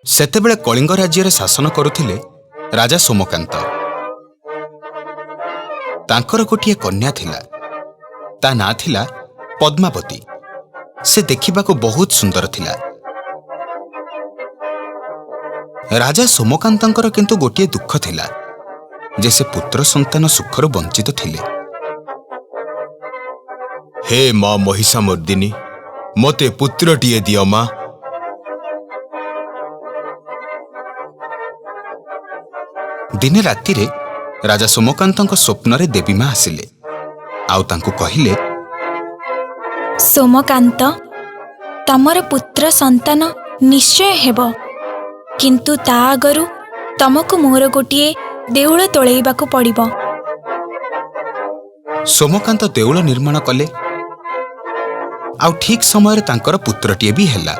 सेतेबेले कलिंग राज्य शासन करुथिले राजा सोमकांत। तांकर गोटिए कन्या थिला, ता ना थिला पद्मावती। से देखिबाको बहुत सुंदर थिला। राजा सोमकांतंकर किंतु गोटिए दुख थिला जे से पुत्र संतान सुखर वंचित थिले। हे मां महिषामर्दिनी, मते पुत्रटिए दियो मां। दिने रातिरे राजा सोमकांतंक स्वप्नरे देवी मां आसिले आउ तांकु कहिले, सोमकांत, तमर पुत्र संतान निश्चय हेबो, किंतु ता आगरु तमको मोर गोटिए देउळ तोळेइबाकु पड़िबो। सोमकांत देउळ निर्माण कले आउ ठीक समय तांकर पुत्रटिए भी हेला।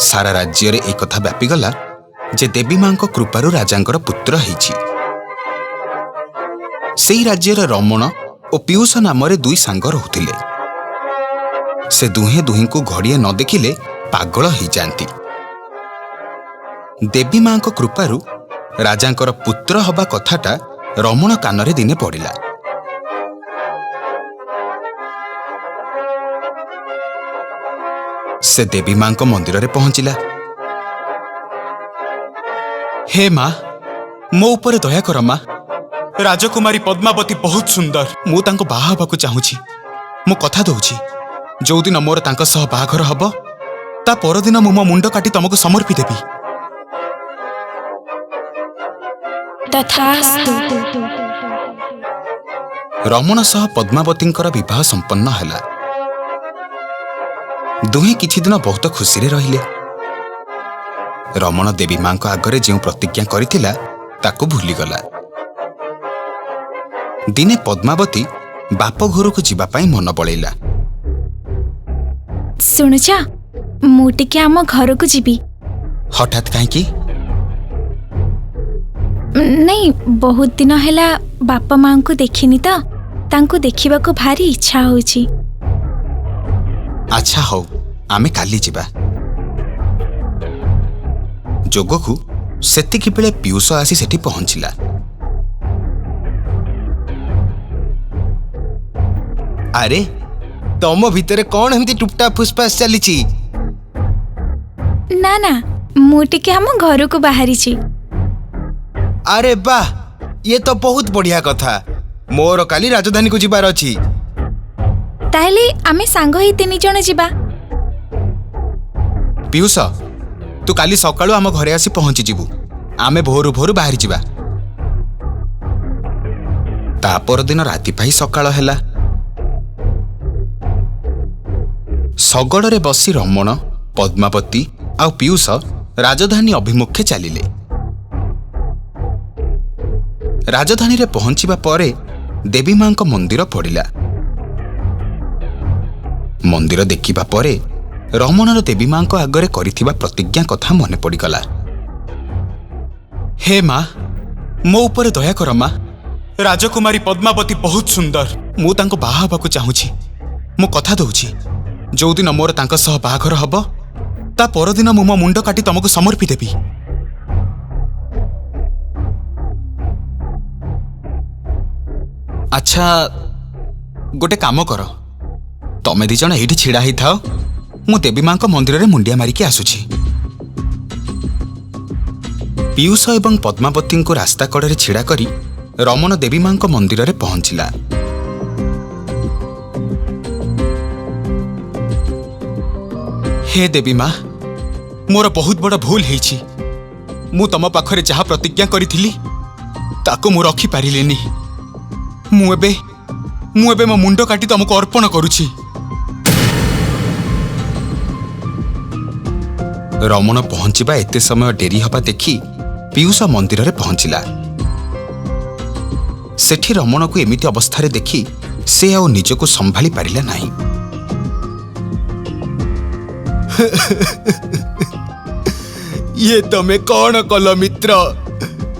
सारा राज्य रे एक कथा व्यापी गला जे देवी मां को कृपारु राजांकर पुत्र हेछि। सेही राज्यर रमण और पीयूष नाम रे दुई सांग रहुथिले। से दुहे दुही को घड़िए न देखिले पागल हो जाती। देवी मां को कृपारु राजांकर पुत्र हबा कथाटा रमण कानरे दिने पड़िला। से देवी मां को मंदिर रे पहुंचिला। हे मां, मो ऊपर दया कर मां। राजकुमारी पद्मावती बहुत सुंदर। मु तांको बाहा हबाकु चाहूछि। मु कथा दउछि, जो दिन मोर तांको सह बाहाघर हबो ता परदिन मु मो मुंड काटी तमको समर्पी देबी। तथास्तु। रमण सह पद्मावतींकर विवाह संपन्न हैला। दुहे किछि दिन बहुत खुशी रे रहिले। रमण देवी मां को आगरे जो प्रतिज्ञा करिथिला ताको भूली गला। दिने पद्मावती बाप घर को जीवा पाई मन बळैला। सुनुछ, मु टिके आम घर को जीवी। हठात काहेकि? नहीं, बहुत दिन हैला बापा मां को देखिनी तो तांको देखिबा को भारी इच्छा होछि। अच्छा हो, आमे काली जीवा। जोगकु सेतिकी बेले पीयूष आसी सेठी पहुंचिला। अरे तम भितरे कौन एमती टुपटा फुसफास चलीची? ना ना, मु टिके हम घर को बाहरी छी। अरे वाह, ये तो बहुत बढ़िया कथा। मोर काली राजधानी को जीवार अछि। ताहले आमे सांग ही तीन जण जीवा। पीयूष, तू काली सकाळु आम घरे आसी पहुंची जीवु। आमे भोरु भोरु बाहरी जीवा। ता परदिन राति पाई सकाळ हैला। सगड़े बसी रमण, पद्मावती आउ पीयूष राजधानी अभिमुखे चलिले। राजधानी रे पहुंचिबा परे देवी मां को मंदिर पड़िला। मंदिर देखिबा परे रमणर देवी मां को आगरे करिथिबा प्रतिज्ञा कथा मने पड़ीगला। हे मां, मो ऊपर दया कर मां। राजकुमारी पद्मावती बहुत सुंदर। मु तांको बाहा हबाकु चाहूछि। मु कथा दउछि, जो दिन मोर तांको सह बाहाघर हबो ता परदिन मु मो मुंड काटी तमको समर्पी देबी। अच्छा, गोटे काम कर, तमे दी जण एठी छिड़ा ही थाओ। मु देवी मां को मंदिर रे मुंडिया मारिकी आसुछि। पीयूष एवं पद्मावती को रास्ता कड़े छिड़ा करी रमण देवी मां को मंदिर रे पहुंचिला। हे देवी मां, मोर बहुत बड़ भूल हेछि। मु तम पाखरे जहा प्रतिज्ञा करिथिली ताको मु रखी पारिलेनी। मु एबे मो मुंड काटी तमको अर्पण करुछि। रमण पहुंचवा एते समय डेरी हवा देखी पीयूष मंदिर रे पहुंचिला। सेठी रमण को एमिति अवस्था रे देखी से आउ निजको संभाली पारिला नाही। ये तमे कौन कल मित्र?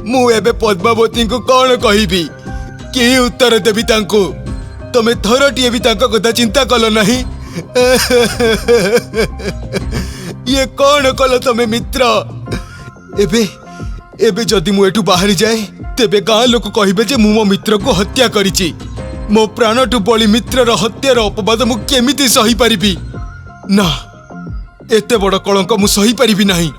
मु एबे पद्मावती को कौन कहिबी? कि उत्तर देबी तांको? तमे थरटिए भी तांका कथा चिंता कल नहीं। ये कौन कल तमे मित्र? एबे एबे जदि मु एठू बाहरी जाए तेबे गाँ लोक कहिबे जे मु मो मित्र को हत्या करिछि। मो प्राणटू बड़ी मित्रर हत्यार अपवाद मु केमिति सही पारिबी? ना, एते बड़ कलंक मु सही पारिबी नहीं।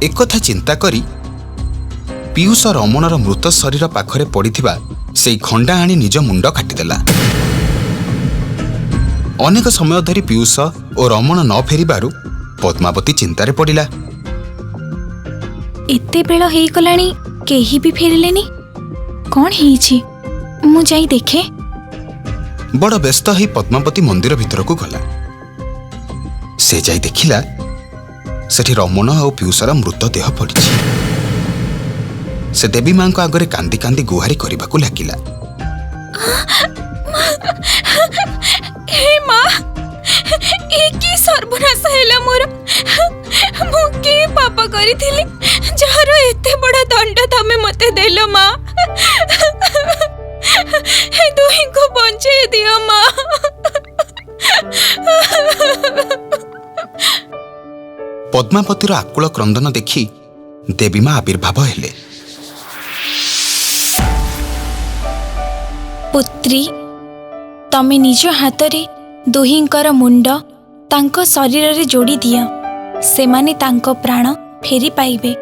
एक कथा चिंता करी पीयूष रमणर मृत शरीर पाखरे पड़िथिबा सेई खंडा आनी निज मुंड काटिदेला। अनेक समय धरी पीयूष और रमण न फेरिबारु पद्मावती चिंतारे पड़िला। एते बेळ हेई गलाणी, केही भी फेरिलेनी। कौन हेइछि? मु जाई देखे। बड़ व्यस्त ही पद्मावती मंदिर भितर को गला। से जाई देखिला सेठी रमण और पीयूषर मृतदेह पड़ी। से देवी मां आगे कांदी कांदी गुहारी करने को लगिला। हे मां, ए की सर्वनाश हैला मोर। मु के पाप करिथिली जहार एते बड़ा दंड तमे मते देलो मां। हे दुही को बंचे दियो मां। पद्मावतीर आकुल क्रंदन देखी देवी मां आविर्भाव हेले। पुत्री, तमे निज हातरे दुहींकर मुंड तांको शरीर रे जोड़ी दिया। सेमाने तांको प्राण फेरी पाइबे।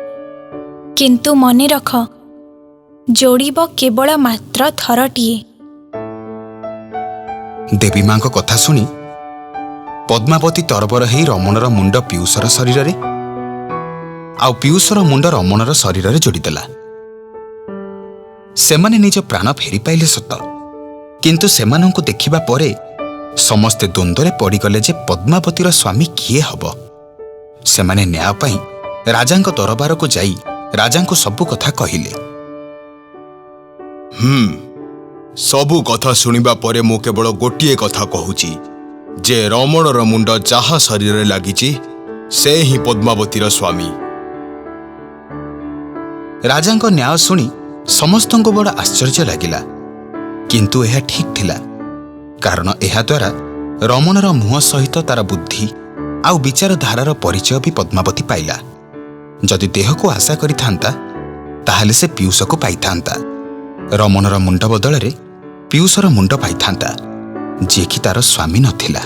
किंतु मने रख, जोड़ीब केवल मात्र थरटिए। देवी मां को कथा सुनी पद्मावती तरबर ही रमणर मुंड पीयूषर शरीर रे आउ पीयूषर मुंड रमणर शरीर रे जोड़ीदेला। सेमाने निज प्राण फेरी पाइले सत, किंतु सेमानंकु देखिबा परे समस्ते द्वंद्वरे पड़ीगले जे पद्मावतीर स्वामी किए हब। सेमाने न्याय पाई राजांक दरबार को जाई राजांकु सबु कथा कहिले। सबु कथा सुनिबा परे मु केवल गोटिए कथा कहूची जे रमणर मुंड जहा शरीर रे लागिची से ही पद्मावतीर स्वामी। राजांक न्याय सुनी समस्तंको बड़ आश्चर्य लागिला, किंतु यह ठीक थिला, कारण एहा द्वारा रमणर मुह सहित तार बुद्धि आउ विचार धारार परिचय भी पद्मावती पाइला। जदि देह को आशा करि थांता ताहाले से पीयूष को पाई थांता। रमणर मुंड बदल रे पीयूषर मुंड पाई थांता, जे कि तार स्वामी नथिला।